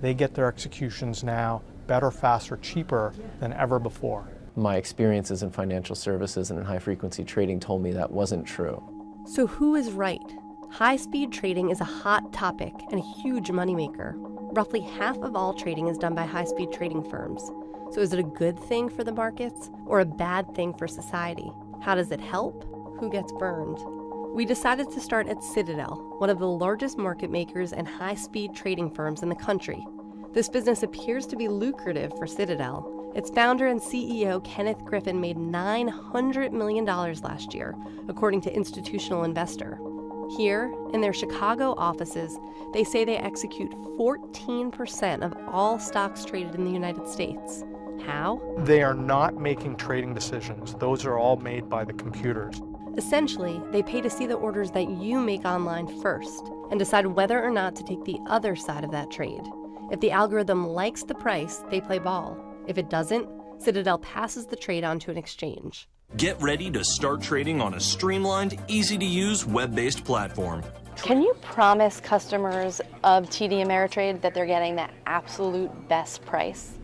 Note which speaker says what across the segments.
Speaker 1: They get their executions now better, faster, cheaper than ever before.
Speaker 2: My experiences in financial services and in high-frequency trading told me that wasn't true.
Speaker 3: So who is right? High-speed trading is a hot topic and a huge moneymaker. Roughly half of all trading is done by high-speed trading firms. So is it a good thing for the markets or a bad thing for society? How does it help? Who gets burned? We decided to start at Citadel, one of the largest market makers and high-speed trading firms in the country. This business appears to be lucrative for Citadel. Its founder and CEO, Kenneth Griffin, made $900 million last year, according to Institutional Investor. Here, in their Chicago offices, they say they execute 14% of all stocks traded in the United States. How?
Speaker 1: They are not making trading decisions. Those are all made by the computers.
Speaker 3: Essentially, they pay to see the orders that you make online first and decide whether or not to take the other side of that trade. If the algorithm likes the price, they play ball. If it doesn't, Citadel passes the trade on to an exchange.
Speaker 4: Get ready to start trading on a streamlined, easy-to-use, web-based platform.
Speaker 5: Can you promise customers of TD Ameritrade that they're getting the absolute best price?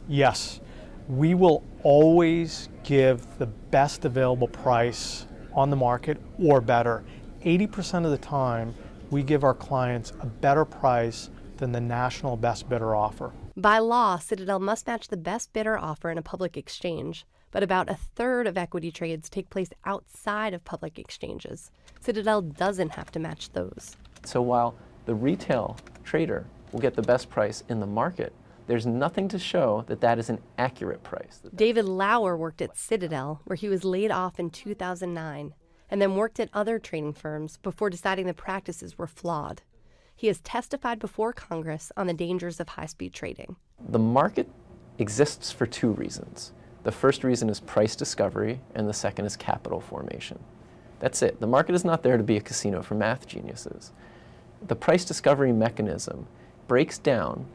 Speaker 1: Yes, we will always give the best available price on the market or better. 80% of the time, we give our clients a better price than the national best bidder offer.
Speaker 3: By law, Citadel must match the best bidder offer in a public exchange, but about a third of equity trades take place outside of public exchanges. Citadel doesn't have to match those.
Speaker 2: So while the retail trader will get the best price in the market, there's nothing to show that that is an accurate price.
Speaker 3: David Lauer worked at Citadel, where he was laid off in 2009, and then worked at other trading firms before deciding the practices were flawed. He has testified before Congress on the dangers of high-speed trading.
Speaker 2: The market exists for two reasons. The first reason is price discovery, and the second is capital formation. That's it. The market is not there to be a casino for math geniuses. The price discovery mechanism breaks down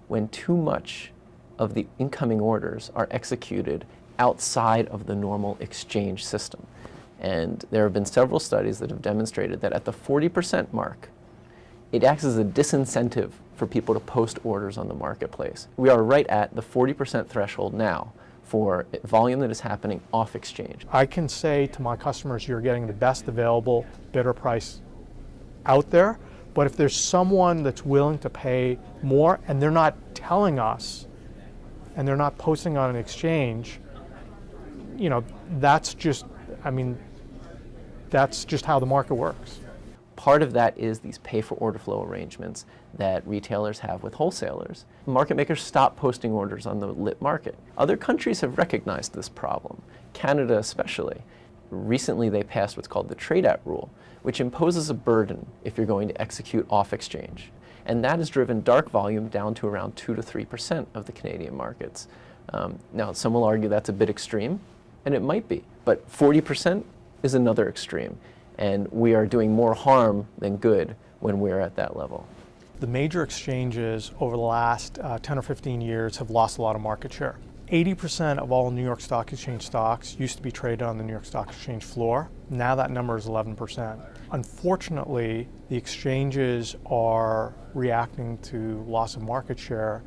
Speaker 2: when too much of the incoming orders are executed outside of the normal exchange system. And there have been several studies that have demonstrated that at the 40% mark, it acts as a disincentive for people to post orders on the marketplace. We are right at the 40% threshold now for volume that is happening off exchange.
Speaker 1: I can say to my customers, you're getting the best available bidder price out there, but if there's someone that's willing to pay more and they're not telling us and they're not posting on an exchange, that's just how the market works.
Speaker 2: Part of that is these pay-for-order flow arrangements that retailers have with wholesalers. Market makers stop posting orders on the lit market. Other countries have recognized this problem, Canada especially. Recently they passed what's called the trade-out rule, which imposes a burden if you're going to execute off-exchange. And that has driven dark volume down to around 2 to 3% of the Canadian markets. Now, some will argue that's a bit extreme, and it might be, but 40% is another extreme. And we are doing more harm than good when we're at that level.
Speaker 1: The major exchanges over the last 10 or 15 years have lost a lot of market share. 80% of all New York Stock Exchange stocks used to be traded on the New York Stock Exchange floor. Now that number is 11%. Unfortunately, the exchanges are reacting to loss of market share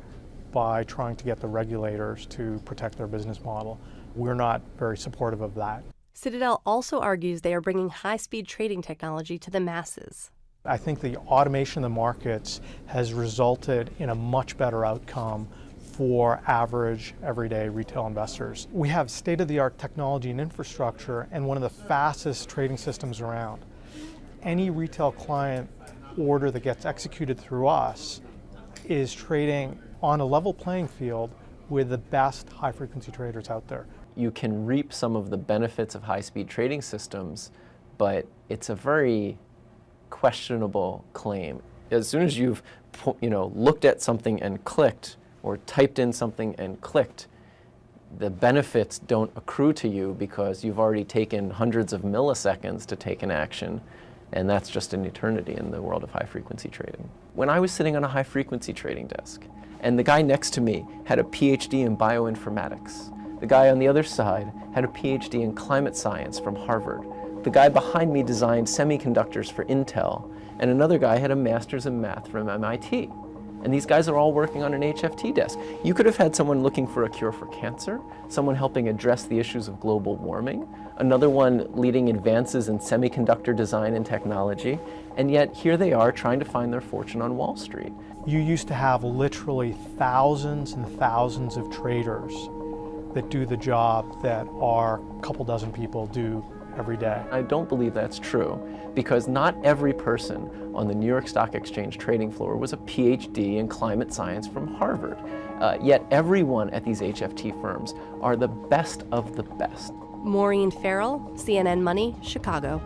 Speaker 1: by trying to get the regulators to protect their business model. We're not very supportive of that.
Speaker 3: Citadel also argues they are bringing high-speed trading technology to the masses.
Speaker 1: I think the automation of the markets has resulted in a much better outcome for average, everyday retail investors. We have state-of-the-art technology and infrastructure and one of the fastest trading systems around. Any retail client order that gets executed through us is trading on a level playing field with the best high-frequency traders out there.
Speaker 2: You can reap some of the benefits of high-speed trading systems, but it's a very questionable claim. As soon as you've looked at something and clicked, or typed in something and clicked, the benefits don't accrue to you because you've already taken hundreds of milliseconds to take an action, and that's just an eternity in the world of high-frequency trading. When I was sitting on a high-frequency trading desk, and the guy next to me had a PhD in bioinformatics, the guy on the other side had a PhD in climate science from Harvard. The guy behind me designed semiconductors for Intel, and another guy had a master's in math from MIT. And these guys are all working on an HFT desk. You could have had someone looking for a cure for cancer, someone helping address the issues of global warming, another one leading advances in semiconductor design and technology, and yet here they are trying to find their fortune on Wall Street.
Speaker 1: You used to have literally thousands and thousands of traders that do the job that our couple dozen people do every day.
Speaker 2: I don't believe that's true, because not every person on the New York Stock Exchange trading floor was a PhD in climate science from Harvard. Yet everyone at these HFT firms are the best of the best.
Speaker 3: Maureen Farrell, CNN Money, Chicago.